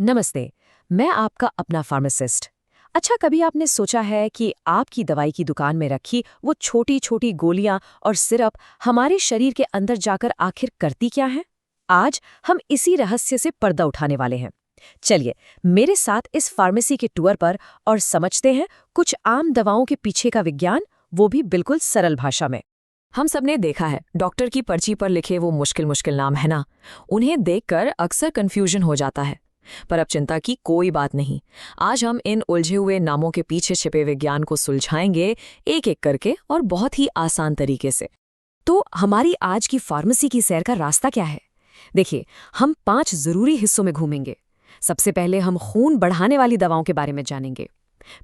नमस्ते। मैं आपका अपना फार्मासिस्ट। अच्छा, कभी आपने सोचा है कि आपकी दवाई की दुकान में रखी वो छोटी छोटी गोलियां और सिरप हमारे शरीर के अंदर जाकर आखिर करती क्या हैं? आज हम इसी रहस्य से पर्दा उठाने वाले हैं। चलिए मेरे साथ इस फार्मेसी के टूर पर और समझते हैं कुछ आम दवाओं के पीछे का विज्ञान, वो भी बिल्कुल सरल भाषा में। हम सबने देखा है, डॉक्टर की पर्ची पर लिखे वो मुश्किल मुश्किल नाम है ना, उन्हें देखकर अक्सर कंफ्यूजन हो जाता है। पर अब चिंता की कोई बात नहीं। आज हम इन उलझे हुए नामों के पीछे छिपे विज्ञान को सुलझाएंगे, एक एक करके और बहुत ही आसान तरीके से। तो हमारी आज की फार्मेसी की सैर का रास्ता क्या है? देखिए, हम 5 जरूरी हिस्सों में घूमेंगे। सबसे पहले हम खून बढ़ाने वाली दवाओं के बारे में जानेंगे।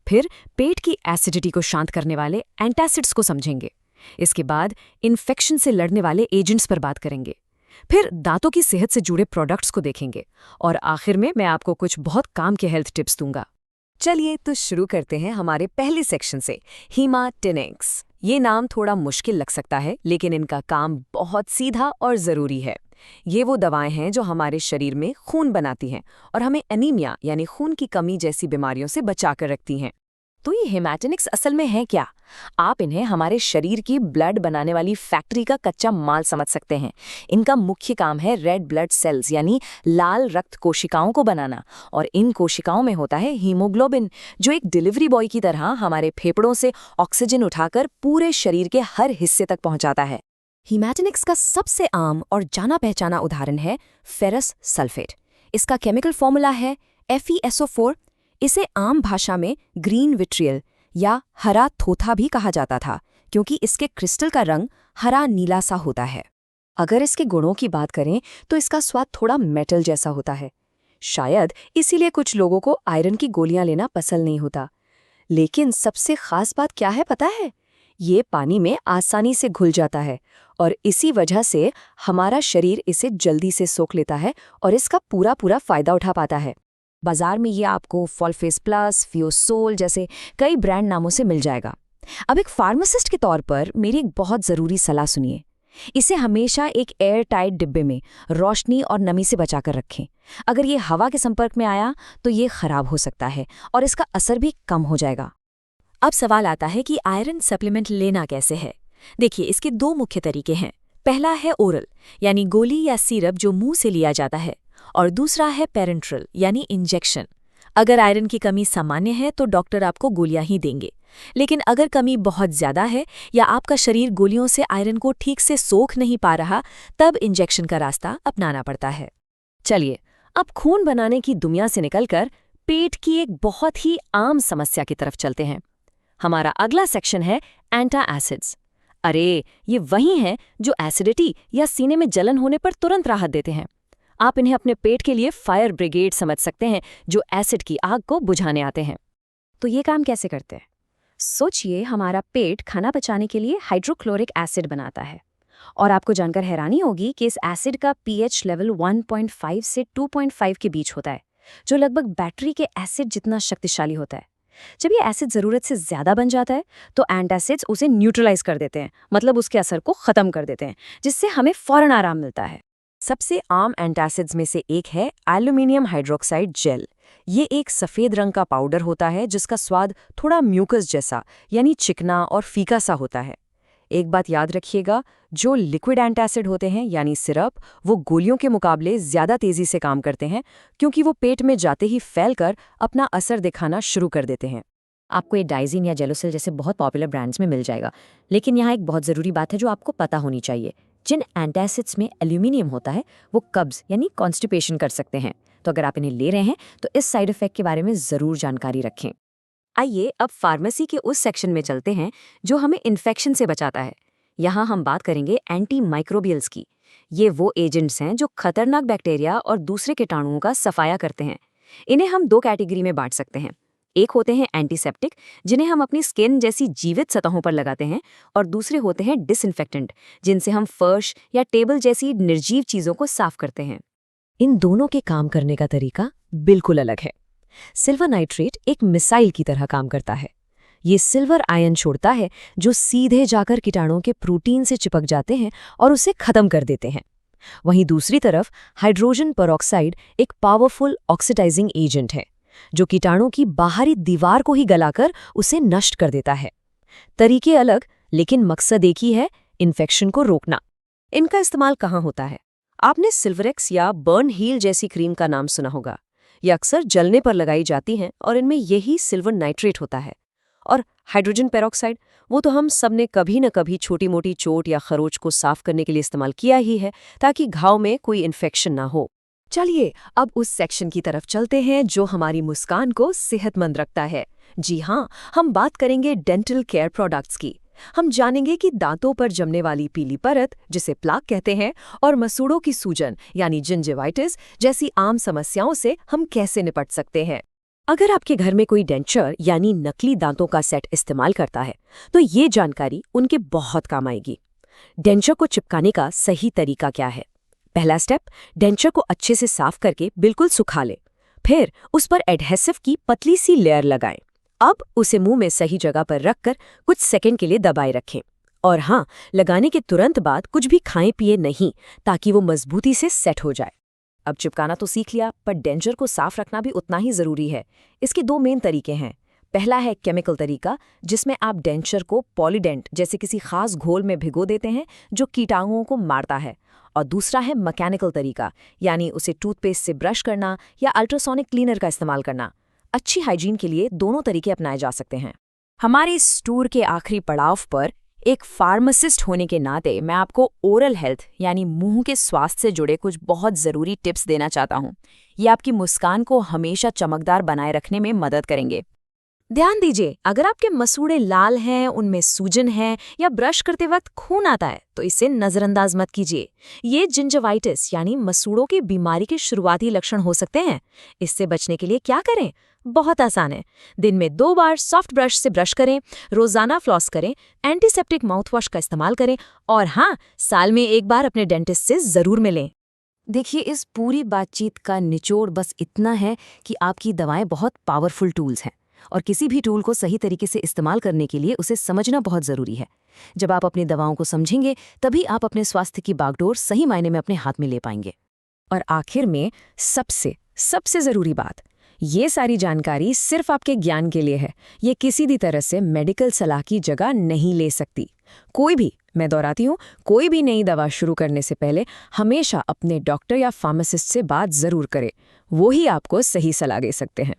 फिर पेट की एसिडिटी को शांत करने वाले एंटासिड्स को समझेंगे। इसके बाद इन्फेक्शन से लड़ने वाले एजेंट्स पर बात करेंगे। फिर दांतों की सेहत से जुड़े प्रोडक्ट्स को देखेंगे और आखिर में मैं आपको कुछ बहुत काम के हेल्थ टिप्स दूंगा। चलिए तो शुरू करते हैं हमारे पहले सेक्शन से, हीमाटिनिक्स। ये नाम थोड़ा मुश्किल लग सकता है, लेकिन इनका काम बहुत सीधा और ज़रूरी है। ये वो दवाएं हैं जो हमारे शरीर में खून बनाती हैं और हमें एनीमिया यानी खून की कमी जैसी बीमारियों से बचाकर रखती हैं। तो ये हेमाटिनिक्स असल में है क्या? आप इन्हें हमारे शरीर की ब्लड बनाने वाली फैक्ट्री का कच्चा माल समझ सकते हैं। इनका मुख्य काम है रेड ब्लड सेल्स यानी लाल रक्त कोशिकाओं को बनाना, और इन कोशिकाओं में होता है हीमोग्लोबिन, जो एक डिलीवरी बॉय की तरह हमारे फेफड़ों से ऑक्सीजन उठाकर पूरे शरीर के हर हिस्से तक पहुंचाता है। हीमाटिनिक्स का सबसे आम और जाना पहचाना उदाहरण है फेरस सल्फेट। इसका केमिकल फॉर्मूला है FeSO4। इसे आम भाषा में ग्रीन विट्रियल या हरा थोथा भी कहा जाता था, क्योंकि इसके क्रिस्टल का रंग हरा नीला सा होता है। अगर इसके गुणों की बात करें तो इसका स्वाद थोड़ा मेटल जैसा होता है। शायद इसीलिए कुछ लोगों को आयरन की गोलियां लेना पसंद नहीं होता। लेकिन सबसे खास बात क्या है पता है? ये पानी में आसानी से घुल जाता है और इसी वजह से हमारा शरीर इसे जल्दी से सोख लेता है और इसका पूरा पूरा फायदा उठा पाता है। बाजार में ये आपको फॉलफेस प्लस, फियोसोल जैसे कई ब्रांड नामों से मिल जाएगा। अब एक फार्मासिस्ट के तौर पर मेरी एक बहुत ज़रूरी सलाह सुनिए। इसे हमेशा एक एयर टाइट डिब्बे में रोशनी और नमी से बचाकर रखें। अगर ये हवा के संपर्क में आया तो ये खराब हो सकता है और इसका असर भी कम हो जाएगा। अब सवाल आता है कि आयरन सप्लीमेंट लेना कैसे है। देखिए, इसके 2 मुख्य तरीके हैं। पहला है ओरल यानी गोली या सिरप जो मुंह से लिया जाता है, और दूसरा है पेरेंट्रल यानी इंजेक्शन। अगर आयरन की कमी सामान्य है तो डॉक्टर आपको गोलियां ही देंगे, लेकिन अगर कमी बहुत ज्यादा है या आपका शरीर गोलियों से आयरन को ठीक से सोख नहीं पा रहा, तब इंजेक्शन का रास्ता अपनाना पड़ता है। चलिए अब खून बनाने की दुनिया से निकलकर पेट की एक बहुत ही आम समस्या की तरफ चलते हैं। हमारा अगला सेक्शन है एंटासिड्स। अरे, ये वही हैं जो एसिडिटी या सीने में जलन होने पर तुरंत राहत देते हैं। आप इन्हें अपने पेट के लिए फायर ब्रिगेड समझ सकते हैं, जो एसिड की आग को बुझाने आते हैं। तो ये काम कैसे करते हैं? सोचिए, हमारा पेट खाना पचाने के लिए हाइड्रोक्लोरिक एसिड बनाता है, और आपको जानकर हैरानी होगी कि इस एसिड का pH लेवल 1.5 से 2.5 के बीच होता है, जो लगभग बैटरी के एसिड जितना शक्तिशाली होता है। जब ये एसिड ज़रूरत से ज़्यादा बन जाता है तो एंटासिड्स उसे न्यूट्रलाइज कर देते हैं, मतलब उसके असर को ख़त्म कर देते हैं, जिससे हमें फ़ौरन आराम मिलता है। सबसे आम एंटासिड्स में से एक है एल्यूमिनियम हाइड्रोक्साइड जेल। ये एक सफ़ेद रंग का पाउडर होता है जिसका स्वाद थोड़ा म्यूकस जैसा यानी चिकना और फीका सा होता है। एक बात याद रखिएगा, जो लिक्विड एंटासिड होते हैं यानी सिरप, वो गोलियों के मुकाबले ज़्यादा तेज़ी से काम करते हैं, क्योंकि वो पेट में जाते ही फैलकर अपना असर दिखाना शुरू कर देते हैं। आपको ये डाइजीन या जेलोसिल जैसे बहुत पॉपुलर ब्रांड्स में मिल जाएगा, लेकिन यहाँ एक बहुत ज़रूरी बात है जो आपको पता होनी चाहिए। जिन एंटासिड्स में एल्यूमिनियम होता है वो कब्ज यानी कॉन्स्टिपेशन कर सकते हैं, तो अगर आप इन्हें ले रहे हैं तो इस साइड इफ़ेक्ट के बारे में ज़रूर जानकारी रखें। आइए अब फार्मेसी के उस सेक्शन में चलते हैं जो हमें इन्फेक्शन से बचाता है। यहाँ हम बात करेंगे एंटी माइक्रोबियल्स की। ये वो एजेंट्स हैं जो खतरनाक बैक्टीरिया और दूसरे कीटाणुओं का सफाया करते हैं। इन्हें हम 2 कैटेगरी में बांट सकते हैं। एक होते हैं एंटीसेप्टिक, जिन्हें हम अपनी स्किन जैसी जीवित सतहों पर लगाते हैं, और दूसरे होते हैं डिसइंफेक्टेंट, जिनसे हम फर्श या टेबल जैसी निर्जीव चीज़ों को साफ करते हैं। इन दोनों के काम करने का तरीका बिल्कुल अलग है। सिल्वर नाइट्रेट एक मिसाइल की तरह काम करता है। ये सिल्वर आयन छोड़ता है जो सीधे जाकर कीटाणुओं के प्रोटीन से चिपक जाते हैं और उसे खत्म कर देते हैं। वहीं दूसरी तरफ हाइड्रोजन पेरोक्साइड एक पावरफुल ऑक्सीडाइजिंग एजेंट है जो कीटाणु की बाहरी दीवार को ही गलाकर उसे नष्ट कर देता है। तरीके अलग, लेकिन मकसद एक ही है, इन्फेक्शन को रोकना। इनका इस्तेमाल कहाँ होता है? आपने सिल्वरेक्स या बर्न हील जैसी क्रीम का नाम सुना होगा। ये अक्सर जलने पर लगाई जाती हैं और इनमें यही सिल्वर नाइट्रेट होता है। और हाइड्रोजन पेरोक्साइड, वो तो हम सब ने कभी न कभी छोटी मोटी चोट या खरोच को साफ करने के लिए इस्तेमाल किया ही है, ताकि घाव में कोई इन्फेक्शन ना हो। चलिए अब उस सेक्शन की तरफ चलते हैं जो हमारी मुस्कान को सेहतमंद रखता है। जी हाँ, हम बात करेंगे डेंटल केयर प्रोडक्ट्स की। हम जानेंगे कि दांतों पर जमने वाली पीली परत, जिसे प्लाक कहते हैं, और मसूड़ों की सूजन यानी जिंजिवाइटिस जैसी आम समस्याओं से हम कैसे निपट सकते हैं। अगर आपके घर में कोई डेंचर यानी नकली दांतों का सेट इस्तेमाल करता है तो ये जानकारी उनके बहुत काम आएगी। डेंचर को चिपकाने का सही तरीका क्या है? पहला स्टेप, डेंचर को अच्छे से साफ करके बिल्कुल सुखा लें। फिर उस पर एडहेसिव की पतली सी लेयर लगाएं। अब उसे मुंह में सही जगह पर रखकर कुछ सेकंड के लिए दबाए रखें। और हाँ, लगाने के तुरंत बाद कुछ भी खाएं पिए नहीं, ताकि वो मजबूती से सेट हो जाए। अब चिपकाना तो सीख लिया, पर डेंचर को साफ रखना भी उतना ही जरूरी है। इसके दो मेन तरीके हैं। पहला है केमिकल तरीका, जिसमें आप डेंचर को पॉलीडेंट जैसे किसी खास घोल में भिगो देते हैं जो कीटाणुओं को मारता है। और दूसरा है मैकेनिकल तरीका, यानी उसे टूथपेस्ट से ब्रश करना या अल्ट्रासोनिक क्लीनर का इस्तेमाल करना। अच्छी हाइजीन के लिए दोनों तरीके अपनाए जा सकते हैं। हमारे इस टूर के आखिरी पड़ाव पर एक फार्मासिस्ट होने के नाते मैं आपको ओरल हेल्थ यानी मुंह के स्वास्थ्य से जुड़े कुछ बहुत ज़रूरी टिप्स देना चाहता हूँ। ये आपकी मुस्कान को हमेशा चमकदार बनाए रखने में मदद करेंगे। ध्यान दीजिए, अगर आपके मसूड़े लाल हैं, उनमें सूजन है या ब्रश करते वक्त खून आता है तो इसे नज़रअंदाज मत कीजिए। ये जिंजिवाइटिस यानी मसूड़ों की बीमारी के शुरुआती लक्षण हो सकते हैं। इससे बचने के लिए क्या करें? बहुत आसान है। दिन में 2 बार सॉफ्ट ब्रश से ब्रश करें, रोजाना फ्लॉस करें, एंटीसेप्टिक माउथवॉश का इस्तेमाल करें और हाँ, साल में 1 बार अपने डेंटिस्ट से ज़रूर मिलें। देखिए, इस पूरी बातचीत का निचोड़ बस इतना है कि आपकी दवाएं बहुत पावरफुल टूल्स हैं और किसी भी टूल को सही तरीके से इस्तेमाल करने के लिए उसे समझना बहुत ज़रूरी है। जब आप अपनी दवाओं को समझेंगे तभी आप अपने स्वास्थ्य की बागडोर सही मायने में अपने हाथ में ले पाएंगे। और आखिर में सबसे ज़रूरी बात, ये सारी जानकारी सिर्फ आपके ज्ञान के लिए है। ये किसी भी तरह से मेडिकल सलाह की जगह नहीं ले सकती। मैं दोहराती हूँ, कोई भी नई दवा शुरू करने से पहले हमेशा अपने डॉक्टर या फार्मासिस्ट से बात ज़रूर करें। वो ही आपको सही सलाह दे सकते हैं।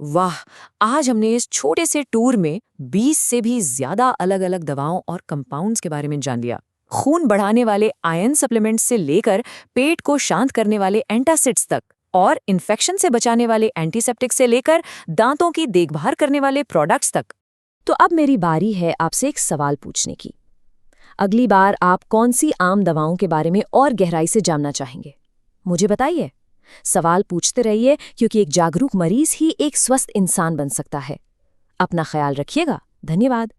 वाह, आज हमने इस छोटे से टूर में 20 से भी ज़्यादा अलग अलग दवाओं और कंपाउंड्स के बारे में जान लिया। खून बढ़ाने वाले आयरन सप्लीमेंट्स से लेकर पेट को शांत करने वाले एंटासिड्स तक, और इन्फेक्शन से बचाने वाले एंटीसेप्टिक से लेकर दांतों की देखभाल करने वाले प्रोडक्ट्स तक। तो अब मेरी बारी है आपसे एक सवाल पूछने की। अगली बार आप कौन सी आम दवाओं के बारे में और गहराई से जानना चाहेंगे? मुझे बताइए। सवाल पूछते रहिए, क्योंकि एक जागरूक मरीज ही एक स्वस्थ इंसान बन सकता है। अपना ख्याल रखिएगा। धन्यवाद।